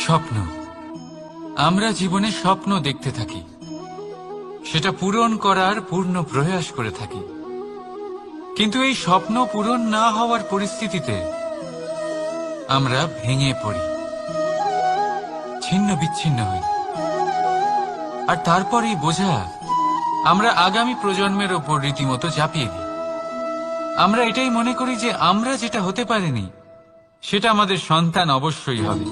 স্বপ্ন, আমরা জীবনে স্বপ্ন দেখতে থাকি, সেটা পূরণ করার পূর্ণ প্রয়াস করে থাকি। কিন্তু এই স্বপ্ন পূরণ না হওয়ার পরিস্থিতিতে আমরা ভেঙে পড়ি, ছিন্ন বিচ্ছিন্ন হই। আর তারপর এই বোঝা আমরা আগামী প্রজন্মের ওপর রীতিমতো চাপিয়ে দিই। আমরা এটাই মনে করি যে আমরা যেটা হতে পারিনি সেটা আমাদের সন্তান অবশ্যই হবে।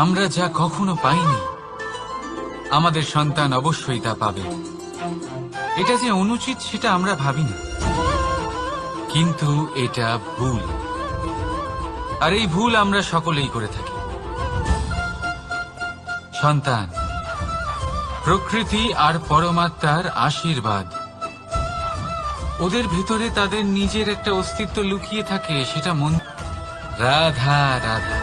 আমরা যা কখনো পাইনি আমাদের সন্তান অবশ্যই তা পাবে। এটা যে অনুচিত সেটা আমরা ভাবি না, কিন্তু এটা ভুল। আর এই ভুল আমরা সকলেই করে থাকি। সন্তান প্রকৃতি আর পরমাত্মার আশীর্বাদ। ওদের ভেতরে তাদের নিজের একটা অস্তিত্ব লুকিয়ে থাকে, সেটা মন। রাধা রাধা।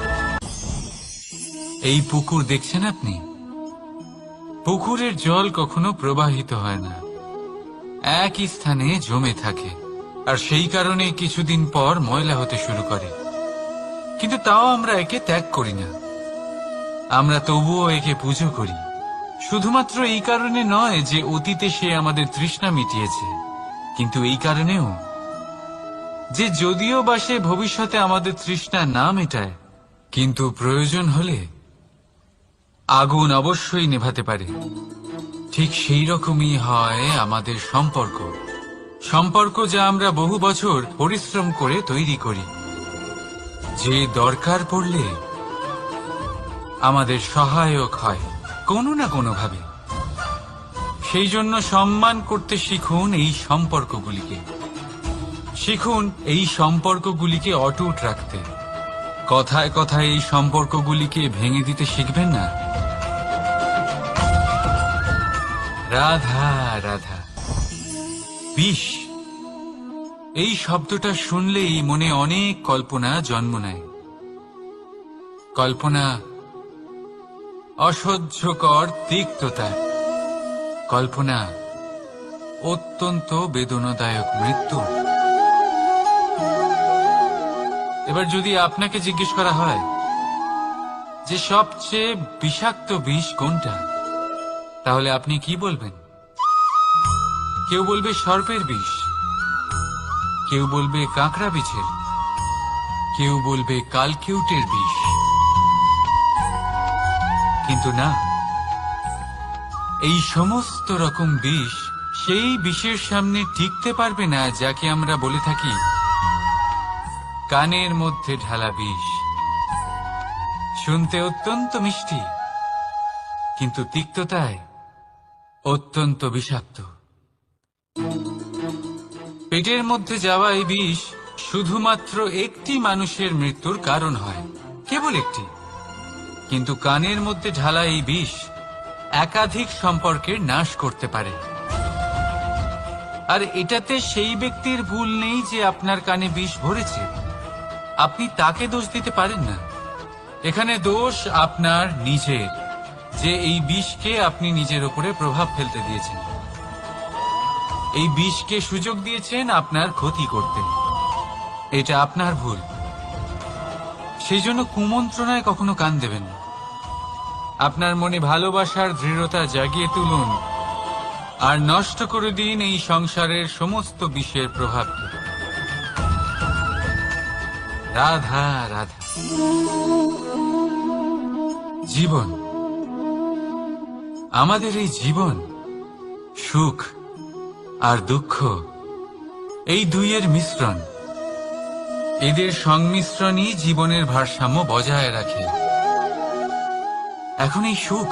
এই পুকুর দেখছেন আপনি? পুকুরের জল কখনো প্রবাহিত হয় না, একই স্থানে জমে থাকে। আর সেই কারণে কিছুদিন পর ময়লা হতে শুরু করে। কিন্তু তাও আমরা একে ত্যাগ করি না, আমরা তবুও একে পুজো করি। শুধুমাত্র এই কারণে নয় যে অতীতে সে আমাদের তৃষ্ণা মিটিয়েছে, কিন্তু এই কারণেও যে যদিও বা সে ভবিষ্যতে আমাদের তৃষ্ণা না মেটায়, কিন্তু প্রয়োজন হলে আগুন অবশ্যই নেভাতে পারে। ঠিক সেই রকমই হয় আমাদের সম্পর্ক। সম্পর্ক যা আমরা বহু বছর পরিশ্রম করে তৈরি করি, যে দরকার পড়লে আমাদের সহায়ক হয় কোনো না কোনোভাবে। সেই জন্য সম্মান করতে শিখুন এই সম্পর্কগুলিকে। শিখুন এই সম্পর্কগুলিকে অটুট রাখতে। কথায় কথায় এই সম্পর্কগুলিকে ভেঙে দিতে শিখবেন না। রাধা রাধা। বিষ, এই শব্দটা শুনলেই মনে অনেক কল্পনা জন্ম নেয়। কল্পনা অসহ্যকর তিক্ততা, কল্পনা অত্যন্ত বেদনাদায়ক মৃত্যু। এবার যদি আপনাকে জিজ্ঞেস করা হয় যে সবচেয়ে বিষাক্ত বিষ কোনটা, তাহলে আপনি কি বলবেন? কেউ বলবে সর্পের বিষ, কেউ বলবে কাঁকড়া বিছের, কেউ বলবে কালকিউটের বিষ। কিন্তু না, এই সমস্ত রকম বিষ সেই বিষের সামনে টিকতে পারবে না যাকে আমরা বলে থাকি কানের মধ্যে ঢালা বিষ। শুনতে অত্যন্ত মিষ্টি, কিন্তু তিক্ততায় অত্যন্ত বিষাক্ত। পেটের মধ্যে যাওয়া এই বিষ শুধুমাত্র একটি মানুষের মৃত্যুর কারণ হয়, কেবল একটি। কিন্তু কানের মধ্যে ঢালা এই বিষ একাধিক সম্পর্কের নাশ করতে পারে। আর এটাতে সেই ব্যক্তির ভুল নেই যে আপনার কানে বিষ ভরেছে, আপনি তাকে দোষ দিতে পারেন না। এখানে দোষ আপনার নিজের, যে এই বিষকে আপনি নিজের উপরে প্রভাব ফেলতে দিয়েছেন। এই বিষকে সুযোগ দিয়েছেন আপনার ক্ষতি করতে, এটা আপনার ভুল। সেই জন্য কুমন্ত্রণায় কখনো কান দেবেন না। আপনার মনে ভালোবাসার দৃঢ়তা জাগিয়ে তুলুন আর নষ্ট করে দিন এই সংসারের সমস্ত বিষের প্রভাবকে। রাধা রাধা। জীবন, আমাদের এই জীবন সুখ আর দুঃখ, এই দুইয়ের মিশ্রণ। এদের সংমিশ্রণই জীবনের ভারসাম্য বজায় রাখে। এখন এই সুখ,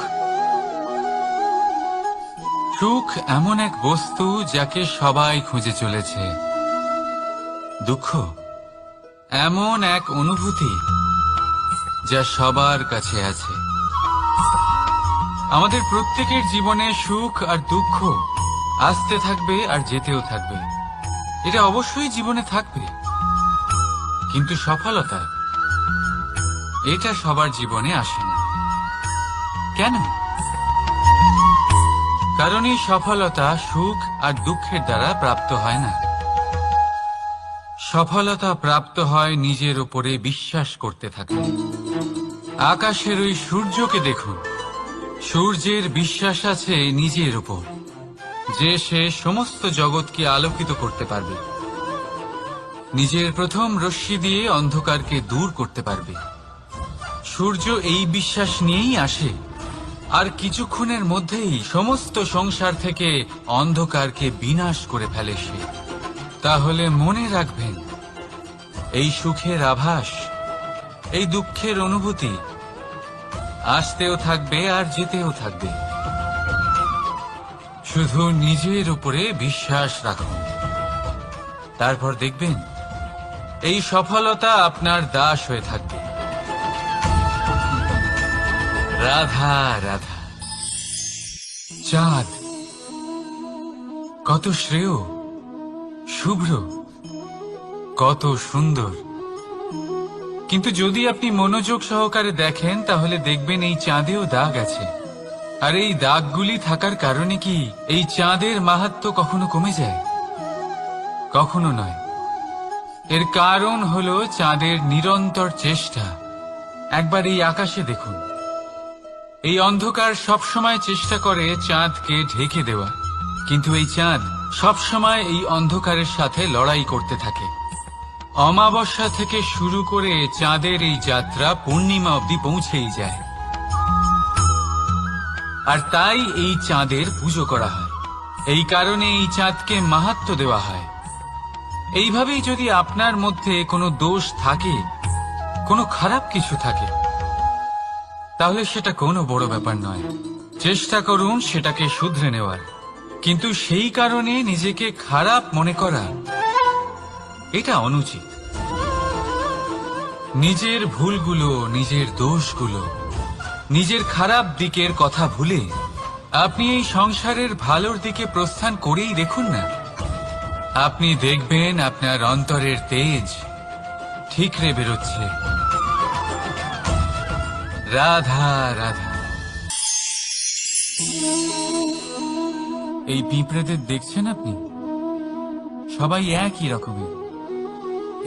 সুখ এমন এক বস্তু যাকে সবাই খুঁজে চলেছে। দুঃখ এমন এক অনুভূতি যা সবার কাছে আছে। আমাদের প্রত্যেকের জীবনে সুখ আর দুঃখ আসতে থাকবে আর যেতেও থাকবে, এটা অবশ্যই জীবনে থাকবে। কিন্তু সফলতা, এটা সবার জীবনে আসে না। কেন? কারণ এই সফলতা সুখ আর দুঃখের দ্বারা প্রাপ্ত হয় না। সফলতা প্রাপ্ত হয় নিজের উপরে বিশ্বাস করতে থাকলে। আকাশের ওই সূর্যকে দেখুন। সূর্যের বিশ্বাস আছে নিজের উপর যে সে সমস্ত জগৎকে আলোকিত করতে পারবে, নিজের প্রথম রশ্মি দিয়ে অন্ধকারকে দূর করতে পারবে। সূর্য এই বিশ্বাস নিয়েই আসে, আর কিছুক্ষণের মধ্যেই সমস্ত সংসার থেকে অন্ধকারকে বিনাশ করে ফেলে সে। তাহলে মনে রাখবেন, এই সুখের আভাস, এই দুঃখের অনুভূতি আসতেও থাকবে আর যেতেও থাকবে। শুধু নিজের উপরে বিশ্বাস রাখুন, তারপর দেখবেন এই সফলতা আপনার দাস হয়ে থাকবে। রাধা রাধা। চাঁদ কত শ্রেয়, শুভ্র, কত সুন্দর, কিন্তু যদি আপনি মনোযোগ সহকারে দেখেন তাহলে দেখবেন এই চাঁদেও দাগ আছে। আর এই দাগগুলি থাকার কারণে কি এই চাঁদের মাহাত্ম্য কখনো কমে যায়? কখনো নয়। এর কারণ হলো চাঁদের নিরন্তর চেষ্টা। একবার এই আকাশে দেখুন, এই অন্ধকার সবসময় চেষ্টা করে চাঁদকে ঢেকে দেওয়া, কিন্তু এই চাঁদ সবসময় এই অন্ধকারের সাথে লড়াই করতে থাকে। অমাবস্যা থেকে শুরু করে চাঁদের এই যাত্রা পূর্ণিমা অবধি পৌঁছেই যায়। আর তাই এই চাঁদের পুজো করা হয়, এই কারণে এই চাঁদকে মাহাত্ম্য দেওয়া হয়। এইভাবেই যদি আপনার মধ্যে কোনো দোষ থাকে, কোনো খারাপ কিছু থাকে, তাহলে সেটা কোনো বড় ব্যাপার নয়। চেষ্টা করুন সেটাকে শুধরে নেওয়ার, কিন্তু সেই কারণে নিজেকে খারাপ মনে করা এটা অনুচিত। নিজের ভুলগুলো, নিজের দোষগুলো, নিজের খারাপ দিকের কথা ভুলে আপনি এই সংসারের ভালোর দিকে প্রস্থান করেই দেখুন না। আপনি দেখবেন আপনার অন্তরের তেজ ঠিকরে বেরোচ্ছে। রাধা রাধা। এই পিঁপড়েদের দেখছেন আপনি? সবাই একই রকমের।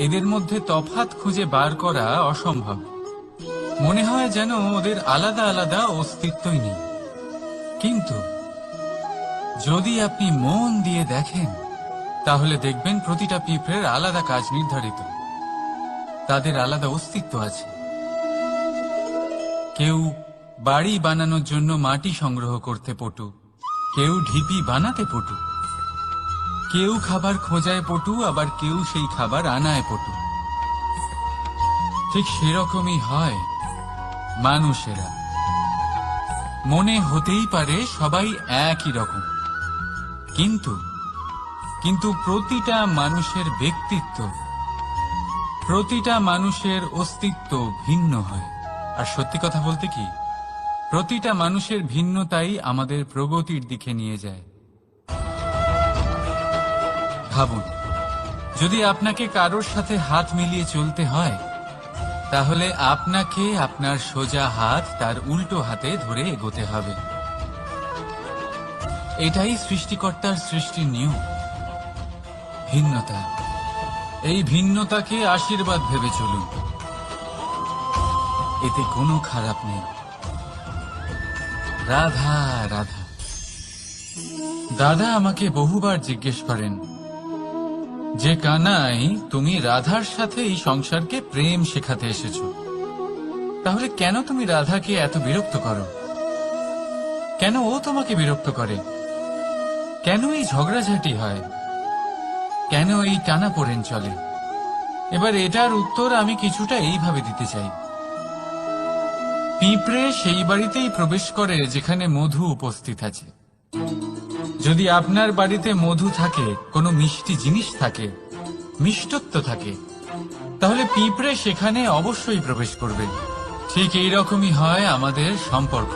এদের মধ্যে তফাৎ খুঁজে বার করা অসম্ভব। মনে হয় যেন ওদের আলাদা আলাদা অস্তিত্বই নেই। কিন্তু যদি আপনি মন দিয়ে দেখেন তাহলে দেখবেন প্রতিটা পিঁপড়ের আলাদা কাজ নির্ধারিত, তাদের আলাদা অস্তিত্ব আছে। কেউ বাড়ি বানানোর জন্য মাটি সংগ্রহ করতে পটু, কেউ ঢিপি বানাতে পটু, কেউ খাবার খোঁজায় পটু, আবার কেউ সেই খাবার আনায় পটু। ঠিক সেরকমই হয় মানুষেরা। মনে হতেই পারে সবাই একই রকম, কিন্তু প্রতিটা মানুষের ব্যক্তিত্ব, প্রতিটা মানুষের অস্তিত্ব ভিন্ন হয়। আর সত্যি কথা বলতে কি, প্রতিটা মানুষের ভিন্নতাই আমাদের প্রগতির দিকে নিয়ে যায়। ভাবুন, যদি আপনাকে কারোর সাথে হাত মিলিয়ে চলতে হয়, তাহলে আপনাকে আপনার সোজা হাত তার উল্টো হাতে ধরে এগোতে হবে। এটাই সৃষ্টিকর্তার সৃষ্টির নিয়ম। ভিন্নতা, এই ভিন্নতাকে আশীর্বাদ ভেবে চলুন, এতে কোনো খারাপ নেই। রাধা রাধা। দাদা আমাকে বহুবার জিজ্ঞেস করেন যে কানাই, তুমি রাধার সাথে এই সংসারকে প্রেম শেখাতে এসেছো, তাহলে কেন তুমি রাধাকে এত বিরক্ত করো? কেন ও তোমাকে বিরক্ত করে? কেন এই ঝগড়াঝাটি হয়? কেন এই টানাপোড়েন চলে? এবার এটার উত্তর আমি কিছুটা এইভাবে দিতে চাই। পিঁপড়ে সেই বাড়িতেই প্রবেশ করে যেখানে মধু উপস্থিত আছে। যদি আপনার বাড়িতে মধু থাকে, কোনো মিষ্টি জিনিস থাকে, মিষ্টত্ব থাকে, তাহলে পিঁপড়ে সেখানে অবশ্যই প্রবেশ করবে। ঠিক এইরকমই হয় আমাদের সম্পর্ক।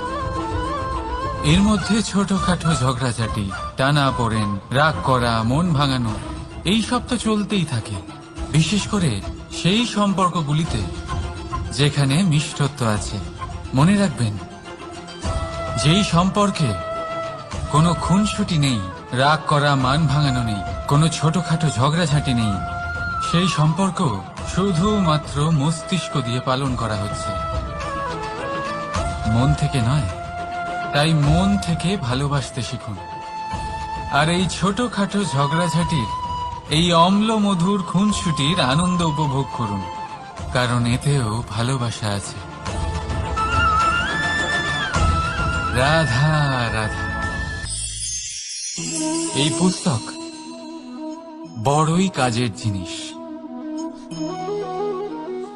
এর মধ্যে ছোটখাটো ঝগড়াঝাটি, টানাপোড়েন, রাগ করা, মন ভাঙানো, এই সব তো চলতেই থাকে, বিশেষ করে সেই সম্পর্কগুলিতে যেখানে মিষ্টত্ব আছে। মনে রাখবেন, যেই সম্পর্কে কোনো খুনসুটি নেই, রাগ করা, মান ভাঙানো নেই, কোনো ছোটখাটো ঝগড়াঝাটি নেই, সেই সম্পর্ক শুধুমাত্র মস্তিষ্ক দিয়ে পালন করা হচ্ছে। মন থেকে নয়। তাই মন থেকে ভালোবাসতে শিখুন। আর এই ছোটখাটো ঝগড়াঝাটির, এই অম্ল মধুর খুনসুটির আনন্দ উপভোগ করুন, কারণ এতেও ভালোবাসা আছে। রাধা রাধা। এই পুস্তক বড়ই কাজের জিনিস।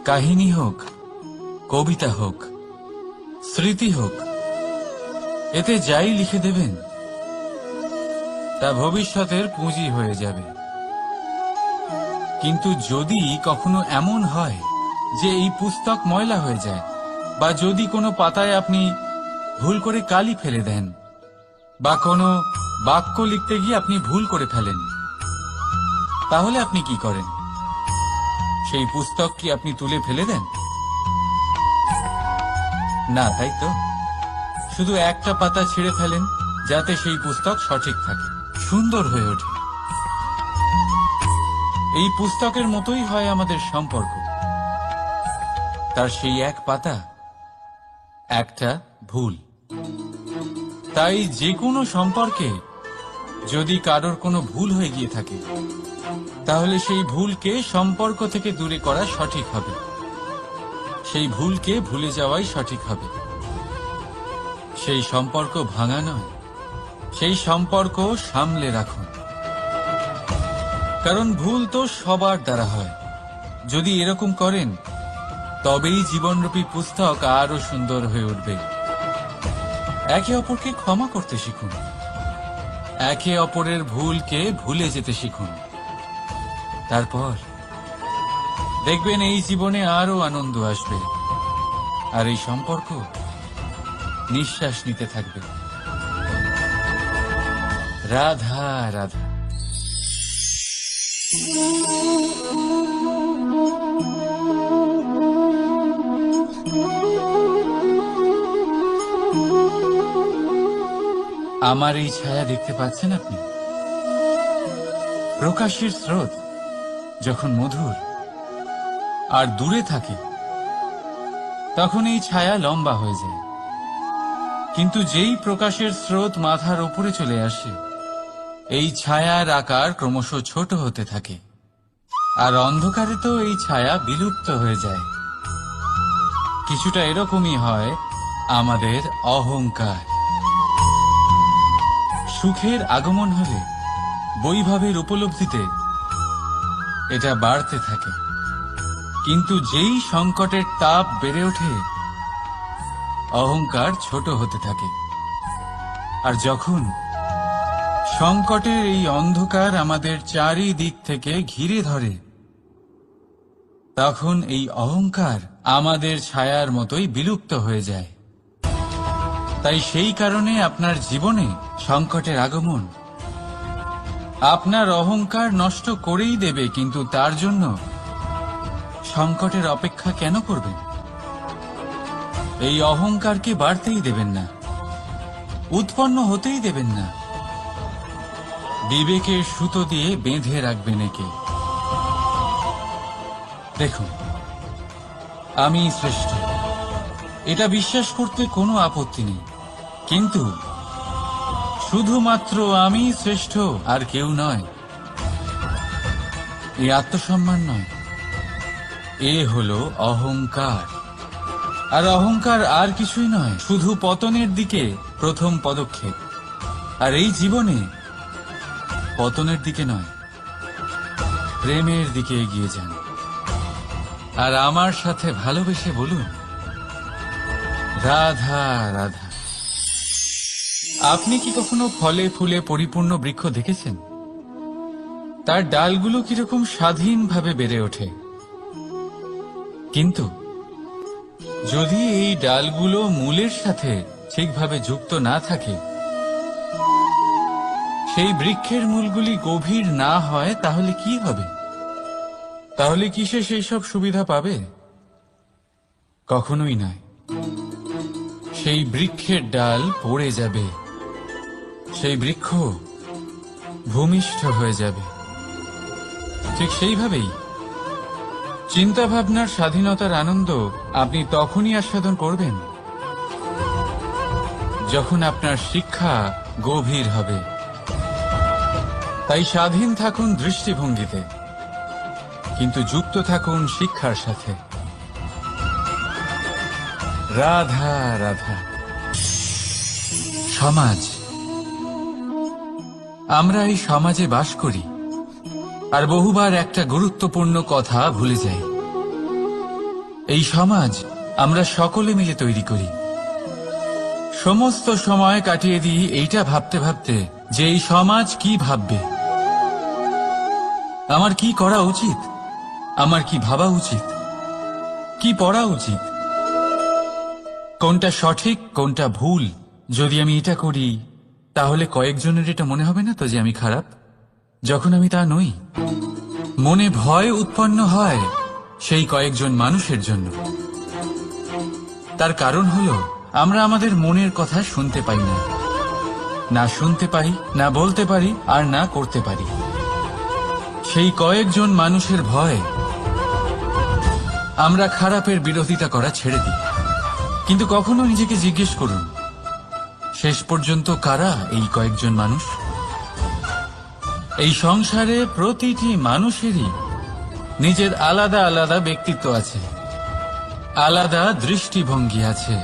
কাহিনী হোক, কবিতা হোক, স্মৃতি হোক, এতে যাই লিখে দেবেন তা ভবিষ্যতের পুঁজি হয়ে যাবে। কিন্তু যদি কখনো এমন হয় যে এই পুস্তক ময়লা হয়ে যায়, বা যদি কোনো পাতায় আপনি ভুল করে কালি ফেলে দেন, বা কোনো বাক্য লিখতে গিয়ে আপনি ভুল করে ফেলেন, তাহলে আপনি কি করেন? সেই পুস্তক কি আপনি তুলে ফেলে দেন? না, তাই তো। শুধু একটা পাতা ছিঁড়ে ফেলেন, যাতে সেই পুস্তক সঠিক থাকে, সুন্দর হয়ে ওঠে। এই পুস্তকের মতোই হয় আমাদের সম্পর্ক। তার সেই এক পাতা, একটা ভুল। তাই যে কোনো সম্পর্কে যদি কারোর কোনো ভুল হয়ে গিয়ে থাকে, তাহলে সেই ভুলকে সম্পর্ক থেকে দূরে করা সঠিক হবে। সেই ভুলকে ভুলে যাওয়াই সঠিক হবে। সেই সম্পর্ক ভাঙা নয়, সেই সম্পর্ক সামলে রাখুন। কারণ ভুল তো সবার দ্বারা হয়। যদি এরকম করেন, তবেই জীবনরূপী পুস্তক আরো সুন্দর হয়ে উঠবে। একে অপরকে ক্ষমা করতে শিখুন। একে অপরের ভুলকে ভুলে যেতে শিখুন। তারপর দেখবেন এই জীবনে আরো আনন্দ আসবে, আর এই সম্পর্ক নিঃশ্বাস নিতে থাকবে। রাধা রাধা। আমার এই ছায়া দেখতে পাচ্ছেন আপনি? প্রকাশের স্রোত যখন মধুর আর দূরে থাকে, তখন এই ছায়া লম্বা হয়ে যায়। কিন্তু যেই প্রকাশের স্রোত মাথার উপরে চলে আসে, এই ছায়ার আকার ক্রমশ ছোট হতে থাকে। আর অন্ধকারে তো এই ছায়া বিলুপ্ত হয়ে যায়। কিছুটা এরকমই হয় আমাদের অহংকার। সুখের আগমন হলে, বৈভবের উপলব্ধিতে এটা বাড়তে থাকে। কিন্তু যেই সংকটের তাপ বেড়ে ওঠে, অহংকার ছোট হতে থাকে। আর যখন সংকটের এই অন্ধকার আমাদের চারিদিক থেকে ঘিরে ধরে, তখন এই অহংকার আমাদের ছায়ার মতোই বিলুপ্ত হয়ে যায়। তাই সেই কারণে আপনার জীবনে সংকটের আগমন আপনার অহংকার নষ্ট করেই দেবে, কিন্তু তার জন্য সংকটের অপেক্ষা কেন করবেন? এই অহংকারকে বাড়তেই দেবেন না, উৎপন্ন হতেই দেবেন না। বিবেকের সুতো দিয়ে বেঁধে রাখবেন একে। দেখুন, আমি শ্রেষ্ঠ, এটা বিশ্বাস করতে কোনো আপত্তি নেই। কিন্তু শুধুমাত্র আমি শ্রেষ্ঠ, আর কেউ নয়, এই আত্মসম্মান নয়, এ হলো অহংকার। আর অহংকার আর কিছুই নয়, শুধু পতনের দিকে প্রথম পদক্ষেপ। আর এই জীবনে পতনের দিকে নয়, প্রেমের দিকে এগিয়ে যান। আর আমার সাথে ভালোবেসে বলুন, রাধা রাধা। আপনি কি কখনো ফলে ফুলে পরিপূর্ণ বৃক্ষ দেখেছেন? তার ডালগুলো কিরকম স্বাধীনভাবে বেড়ে ওঠে। কিন্তু যদি এই ডালগুলো মূলের সাথে ঠিকভাবে যুক্ত না থাকে, সেই বৃক্ষের মূলগুলি গভীর না হয়, তাহলে কি হবে? তাহলে কি সে সেই সব সুবিধা পাবে? কখনোই নয়। সেই বৃক্ষের ডাল পড়ে যাবে, সেই বৃক্ষ ভূমিষ্ঠ হয়ে যাবে। ঠিক সেইভাবেই চিন্তাভাবনার স্বাধীনতার আনন্দ আপনি তখনই আস্বাদন করবেন, যখন আপনার শিক্ষা গভীর হবে। তাই স্বাধীন থাকুন দৃষ্টিভঙ্গিতে, কিন্তু যুক্ত থাকুন শিক্ষার সাথে। রাধা রাধা। সমাজ, আমরা এই সমাজে বাস করি আর বহুবার একটা গুরুত্বপূর্ণ কথা ভুলে যাই। এই সমাজ আমরা সকলে মিলে তৈরি করি। সমস্ত সময় কাটিয়ে দিই এইটা ভাবতে ভাবতে যে এই সমাজ কি ভাববে, আমার কি করা উচিত, আমার কি ভাবা উচিত, কি পড়া উচিত, কোনটা সঠিক কোনটা ভুল। যদি আমি এটা করি তাহলে কয়েকজনের এটা মনে হবে না তো যে আমি খারাপ, যখন আমি তা নই। মনে ভয় উৎপন্ন হয় সেই কয়েকজন মানুষের জন্য। তার কারণ হলো আমরা আমাদের মনের কথা শুনতে পাই না, না শুনতে পারি, না বলতে পারি, আর না করতে পারি। সেই কয়েকজন মানুষের ভয় আমরা খারাপের বিরোধিতা করা ছেড়ে দিই। কিন্তু কখনো নিজেকে জিজ্ঞেস করুন, শেষ পর্যন্ত কারা এই কয়েকজন মানুষ? এই সংসারে প্রতিটি মানুষেরই নিজের আলাদা আলাদা ব্যক্তিত্ব আছে, আলাদা দৃষ্টিভঙ্গি আছে।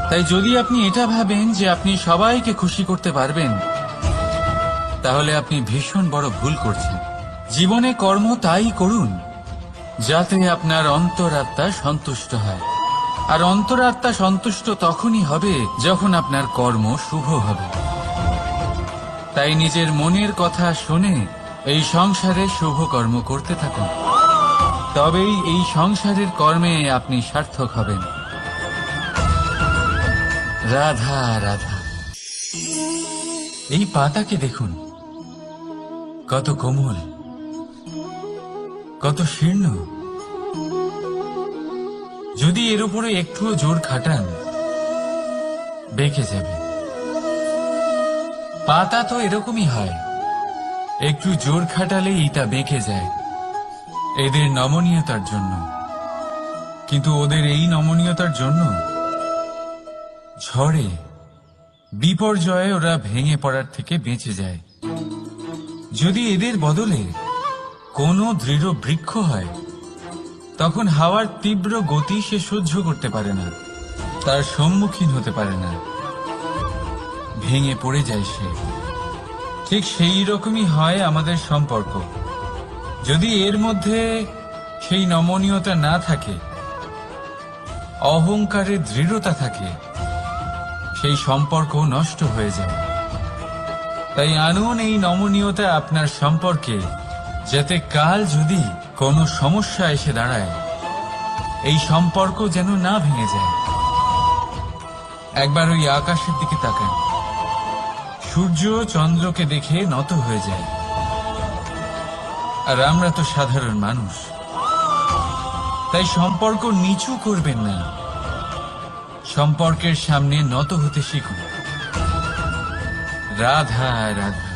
তাই যদি আপনি এটা ভাবেন যে আপনি সবাইকে খুশি করতে পারবেন, তাহলে আপনি ভীষণ বড় ভুল করছেন। জীবনে কর্ম তাই করুন যাতে আপনার অন্তরাত্মা সন্তুষ্ট হয়, আর অন্তরাত্মা সন্তুষ্ট তখনই হবে যখন আপনার কর্ম শুভ হবে। তাই নিজের মনের কথা শুনে এই সংসারে শুভ কর্ম করতে থাকুন, তবেই এই সংসারের কর্মে আপনি সার্থক হবেন। রাধা রাধা। এই পাতাকে দেখুন, কত কোমল, কত শীর্ণ। যদি এর উপরে একটুও জোর খাটান বেঁকে যাবে। পাতা তো এরকমই হয়, একটু জোর খাটালেই তা বেঁকে যায় এদের নমনীয়তার জন্য। কিন্তু ওদের এই নমনীয়তার জন্য ঝড়ে বিপর্যয়ে ওরা ভেঙে পড়ার থেকে বেঁচে যায়। যদি এদের বদলে কোনো দৃঢ় বৃক্ষ হয়, তখন হাওয়ার তীব্র গতি সে সহ্য করতে পারে না, তার সম্মুখীন হতে পারে না, ভেঙে পড়ে যায় সে। ঠিক সেই রকমই হয় আমাদের সম্পর্ক। যদি এর মধ্যে সেই নমনীয়তা না থাকে, অহংকারের দৃঢ়তা থাকে, সেই সম্পর্ক নষ্ট হয়ে যায়। তাই আনুন এই নমনীয়তা আপনার সম্পর্কে, যাতে কাল যদি কোনো সমস্যা এসে দাঁড়ায় এই সম্পর্ক যেন না ভেঙে যায়। একবার ওই আকাশের দিকে তাকান, সূর্য চন্দ্রকে দেখে নত হয়ে যায়, আর আমরা তো সাধারণ মানুষ। তাই সম্পর্ক নিচু করবেন না, সম্পর্কের সামনে নত হতে শিখুন। রাধা রাধা।